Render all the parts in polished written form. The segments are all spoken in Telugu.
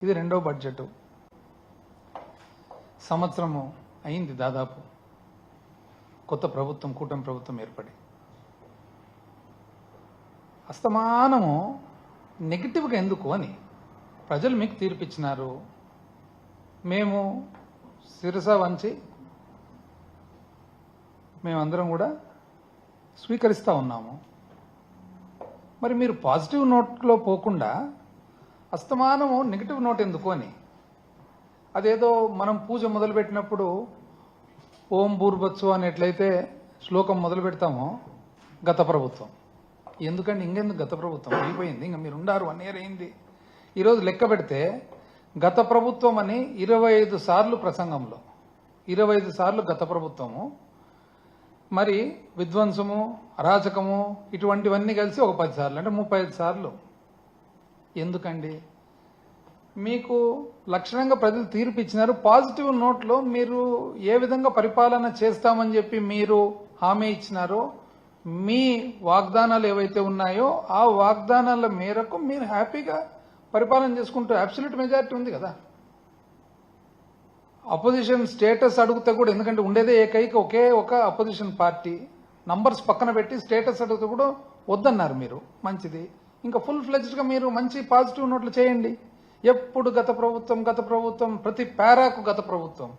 ఇది రెండో బడ్జెట్. సంవత్సరము అయింది దాదాపు కొత్త ప్రభుత్వం, కూటమి ప్రభుత్వం ఏర్పడి. అస్తమానము నెగిటివ్గా ఎందుకు అని ప్రజలు మీకు తీర్పిచ్చినారు. మేము శిరస వంచి మేమందరం కూడా స్వీకరిస్తూ ఉన్నాము. మరి మీరు పాజిటివ్ నోట్లో పోకుండా అస్తమానము నెగిటివ్ నోట్ ఎందుకు అని, అదేదో మనం పూజ మొదలుపెట్టినప్పుడు ఓం భూర్భత్సు అని ఎట్లయితే శ్లోకం మొదలు పెడతామో గత ప్రభుత్వం. ఎందుకంటే ఇంకెందుకు గత ప్రభుత్వం అయిపోయింది, ఇంకా మీరు ఉండారు 1 year అయింది. ఈరోజు లెక్క పెడితే గత ప్రభుత్వం అని 25 సార్లు ప్రసంగంలో 25 సార్లు గత ప్రభుత్వము, మరి విధ్వంసము, అరాచకము ఇటువంటివన్నీ కలిసి ఒక 10 సార్లు, అంటే 35 సార్లు. ఎందుకండి? మీకు లక్షణంగా ప్రజలు తీర్పు ఇచ్చినారు. పాజిటివ్ నోట్లో మీరు ఏ విధంగా పరిపాలన చేస్తామని చెప్పి మీరు హామీ ఇచ్చినారో, మీ వాగ్దానాలు ఏవైతే ఉన్నాయో ఆ వాగ్దానాల మేరకు మీరు హ్యాపీగా పరిపాలన చేసుకుంటూ అబ్సల్యూట్ మెజారిటీ ఉంది కదా. అపోజిషన్ స్టేటస్ అడిగితే కూడా, ఎందుకంటే ఉండేదే ఏకైక ఒకే ఒక అపోజిషన్ పార్టీ, నంబర్స్ పక్కన పెట్టి స్టేటస్ అడిగితే కూడా వద్దన్నారు మీరు. మంచిది, ఇంకా ఫుల్ ఫ్లెడ్జ్డ్గా మీరు మంచి పాజిటివ్ నోట్లు చేయండి. ఎప్పుడు గత ప్రభుత్వం, ప్రతి పారాకు గత ప్రభుత్వం.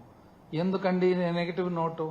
ఎందుకండి నెగిటివ్ నోటు?